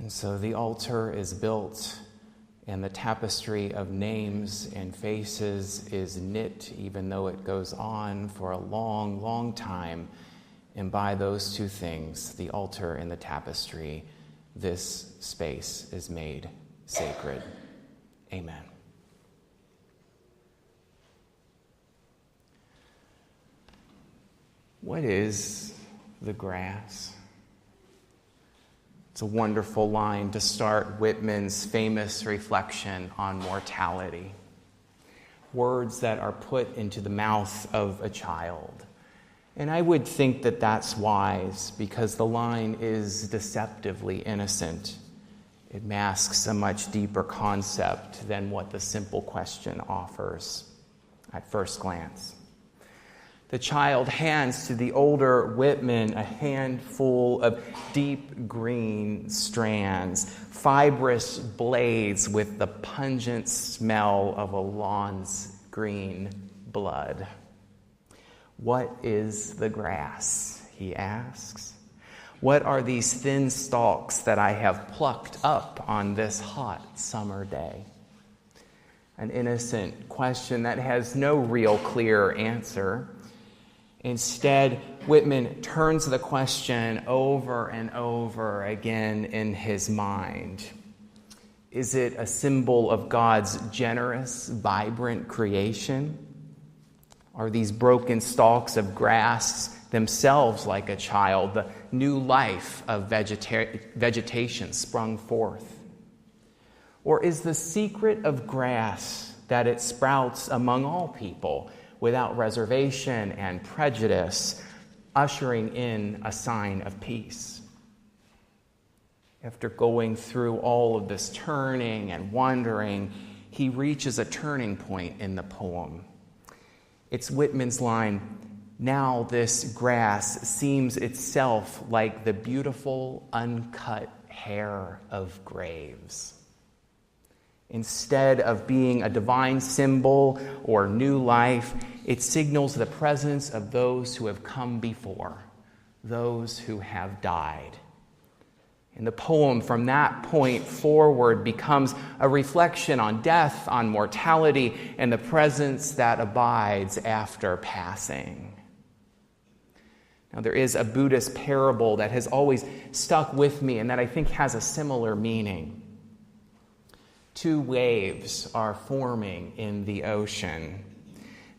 And so the altar is built, and the tapestry of names and faces is knit, even though it goes on for a long, long time. And by those two things, the altar and the tapestry, this space is made sacred. Amen. What is the grass? It's a wonderful line to start Whitman's famous reflection on mortality. Words that are put into the mouth of a child. And I would think that that's wise, because the line is deceptively innocent. It masks a much deeper concept than what the simple question offers at first glance. The child hands to the older Whitman a handful of deep green strands, fibrous blades with the pungent smell of a lawn's green blood. "What is the grass?" he asks. "What are these thin stalks that I have plucked up on this hot summer day?" An innocent question that has no real clear answer. Instead, Whitman turns the question over and over again in his mind. Is it a symbol of God's generous, vibrant creation? Are these broken stalks of grass themselves like a child, the new life of vegetation sprung forth? Or is the secret of grass that it sprouts among all people, without reservation and prejudice, ushering in a sign of peace? After going through all of this turning and wondering, he reaches a turning point in the poem. It's Whitman's line, "Now this grass seems itself like the beautiful uncut hair of graves." Instead of being a divine symbol or new life, it signals the presence of those who have come before, those who have died. And the poem from that point forward becomes a reflection on death, on mortality, and the presence that abides after passing. Now, there is a Buddhist parable that has always stuck with me and that I think has a similar meaning. Two waves are forming in the ocean.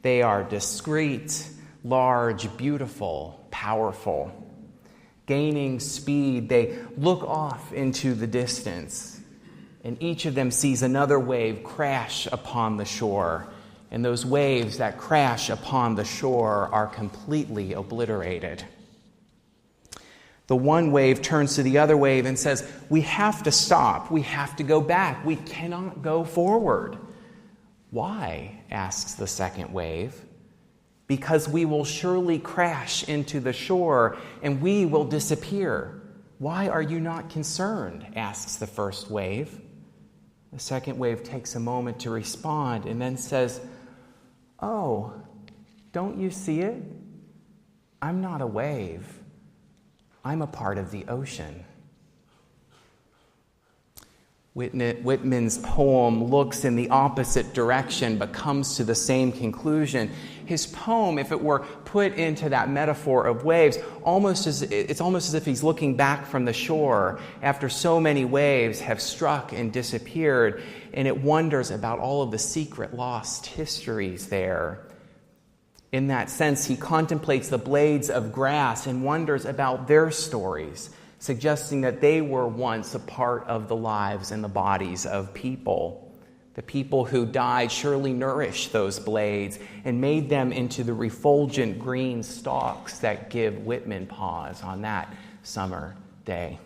They are discrete, large, beautiful, powerful. Gaining speed, they look off into the distance, and each of them sees another wave crash upon the shore. And those waves that crash upon the shore are completely obliterated. The one wave turns to the other wave and says, "We have to stop. We have to go back. We cannot go forward." "Why?" asks the second wave. "Because we will surely crash into the shore and we will disappear." "Why are you not concerned?" asks the first wave. The second wave takes a moment to respond and then says, "Oh, don't you see it? I'm not a wave. I'm a part of the ocean." Whitman's poem looks in the opposite direction but comes to the same conclusion. His poem, if it were put into that metaphor of waves, it's almost as if he's looking back from the shore after so many waves have struck and disappeared, and it wonders about all of the secret lost histories there. In that sense, he contemplates the blades of grass and wonders about their stories, suggesting that they were once a part of the lives and the bodies of people. The people who died surely nourished those blades and made them into the refulgent green stalks that give Whitman pause on that summer day.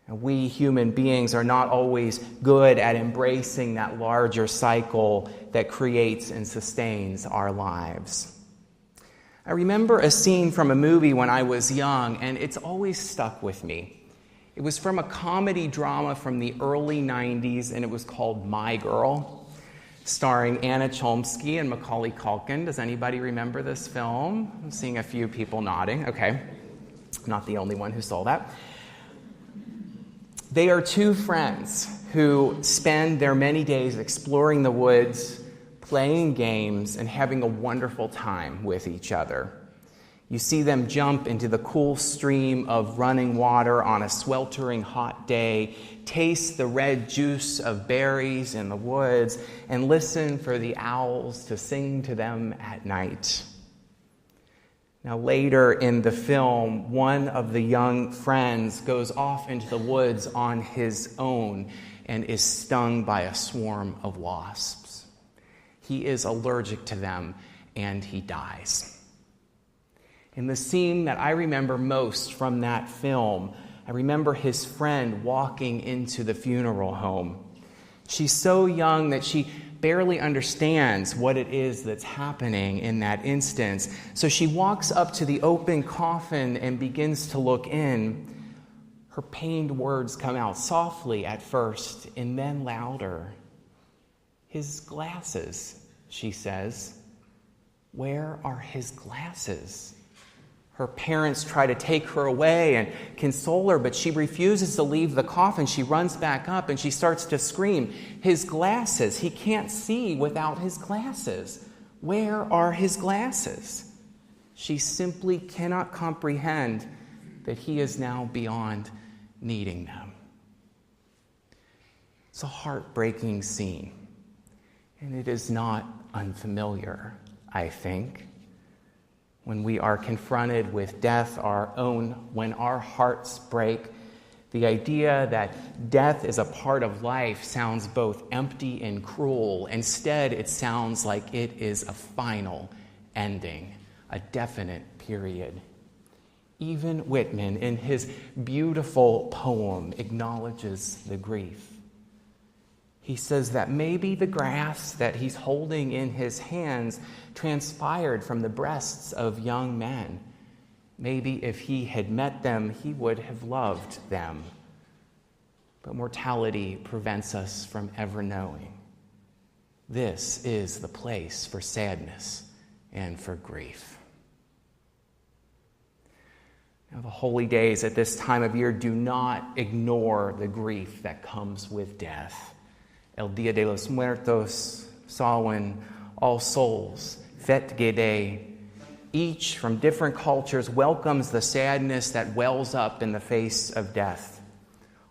And we human beings are not always good at embracing that larger cycle that creates and sustains our lives. I remember a scene from a movie when I was young, and it's always stuck with me. It was from a comedy drama from the early 90s, and it was called My Girl, starring Anna Chlumsky and Macaulay Culkin. Does anybody remember this film? I'm seeing a few people nodding. Okay, not the only one who saw that. They are two friends who spend their many days exploring the woods, playing games, and having a wonderful time with each other. You see them jump into the cool stream of running water on a sweltering hot day, taste the red juice of berries in the woods, and listen for the owls to sing to them at night. Now, later in the film, one of the young friends goes off into the woods on his own and is stung by a swarm of wasps. He is allergic to them, and he dies. In the scene that I remember most from that film, I remember his friend walking into the funeral home. She's so young that she barely understands what it is that's happening in that instance. So she walks up to the open coffin and begins to look in. Her pained words come out softly at first and then louder. "His glasses," she says. "Where are his glasses?" Her parents try to take her away and console her, but she refuses to leave the coffin. She runs back up and she starts to scream, "His glasses! He can't see without his glasses. Where are his glasses?" She simply cannot comprehend that he is now beyond needing them. It's a heartbreaking scene, and it is not unfamiliar, I think. When we are confronted with death when our hearts break, the idea that death is a part of life sounds both empty and cruel. Instead, it sounds like it is a final ending, a definite period. Even Whitman, in his beautiful poem, acknowledges the grief. He says that maybe the grass that he's holding in his hands transpired from the breasts of young men. Maybe if he had met them, he would have loved them. But mortality prevents us from ever knowing. This is the place for sadness and for grief. Now, the holy days at this time of year do not ignore the grief that comes with death. El Dia de los Muertos, Samhain, All Souls, Fête Gede, each from different cultures welcomes the sadness that wells up in the face of death.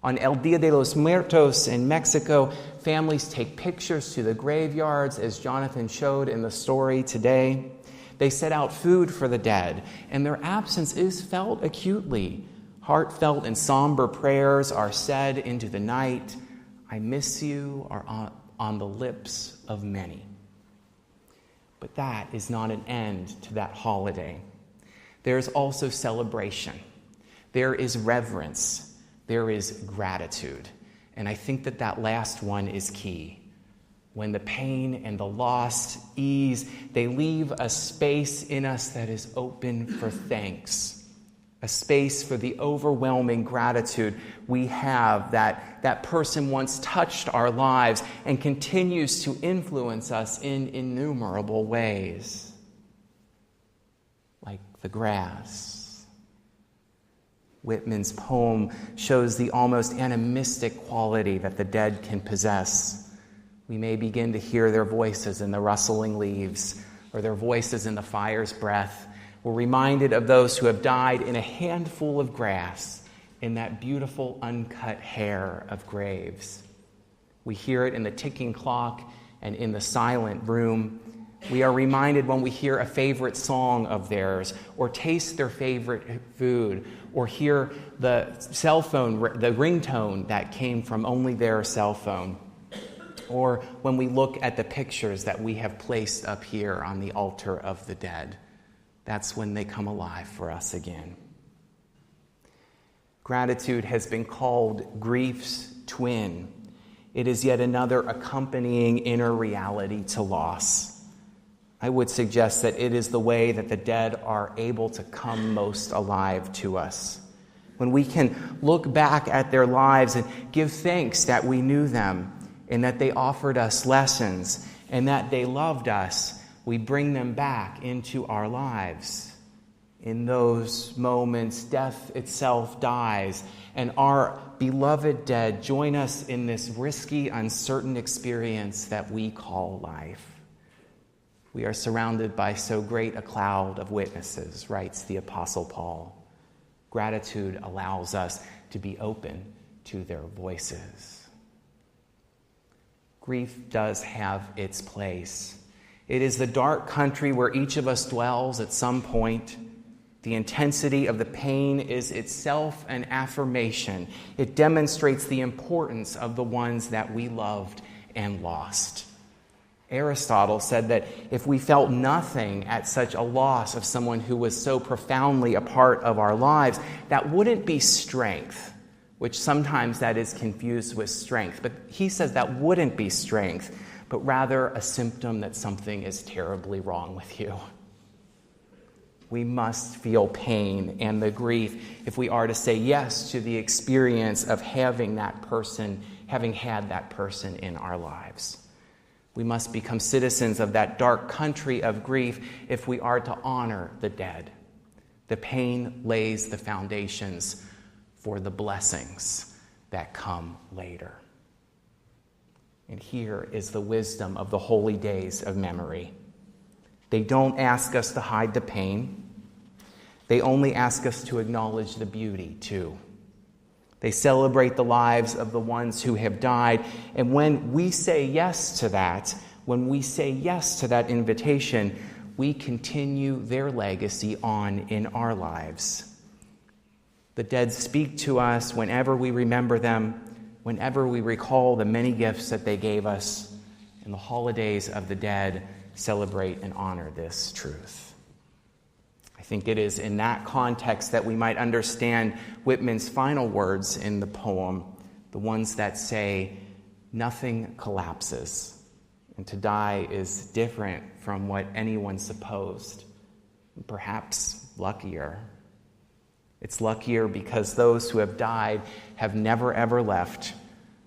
On El Dia de los Muertos in Mexico, families take pictures to the graveyards, as Jonathan showed in the story today. They set out food for the dead, and their absence is felt acutely. Heartfelt and somber prayers are said into the night. "I miss you" are on the lips of many. But that is not an end to that holiday. There is also celebration. There is reverence. There is gratitude. And I think that last one is key. When the pain and the loss ease, they leave a space in us that is open for thanks. A space for the overwhelming gratitude we have that person once touched our lives and continues to influence us in innumerable ways. Like the grass. Whitman's poem shows the almost animistic quality that the dead can possess. We may begin to hear their voices in the rustling leaves or their voices in the fire's breath. We're reminded of those who have died in a handful of grass, in that beautiful uncut hair of graves. We hear it in the ticking clock and in the silent room. We are reminded when we hear a favorite song of theirs, or taste their favorite food, or hear the cell phone, the ringtone that came from only their cell phone, or when we look at the pictures that we have placed up here on the altar of the dead. That's when they come alive for us again. Gratitude has been called grief's twin. It is yet another accompanying inner reality to loss. I would suggest that it is the way that the dead are able to come most alive to us. When we can look back at their lives and give thanks that we knew them and that they offered us lessons and that they loved us, we bring them back into our lives. In those moments, death itself dies, and our beloved dead join us in this risky, uncertain experience that we call life. We are surrounded by so great a cloud of witnesses, writes the Apostle Paul. Gratitude allows us to be open to their voices. Grief does have its place. It is the dark country where each of us dwells at some point. The intensity of the pain is itself an affirmation. It demonstrates the importance of the ones that we loved and lost. Aristotle said that if we felt nothing at such a loss of someone who was so profoundly a part of our lives, that wouldn't be strength, which sometimes that is confused with strength. But he says that wouldn't be strength, but rather a symptom that something is terribly wrong with you. We must feel pain and the grief if we are to say yes to the experience of having had that person in our lives. We must become citizens of that dark country of grief if we are to honor the dead. The pain lays the foundations for the blessings that come later. And here is the wisdom of the holy days of memory. They don't ask us to hide the pain. They only ask us to acknowledge the beauty, too. They celebrate the lives of the ones who have died. And when we say yes to that, invitation, we continue their legacy on in our lives. The dead speak to us whenever we remember them, whenever we recall the many gifts that they gave us, and the holidays of the dead celebrate and honor this truth. I think it is in that context that we might understand Whitman's final words in the poem, the ones that say, "Nothing collapses, and to die is different from what anyone supposed, and perhaps luckier. It's luckier because those who have died have never ever left.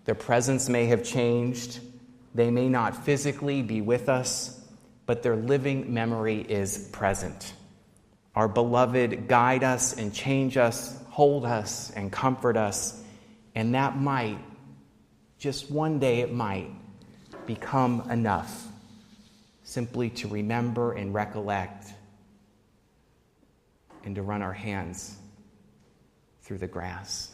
Their presence may have changed. They may not physically be with us, but their living memory is present. Our beloved guide us and change us, hold us and comfort us, and that might, just one day it might, become enough simply to remember and recollect and to run our hands through the grass."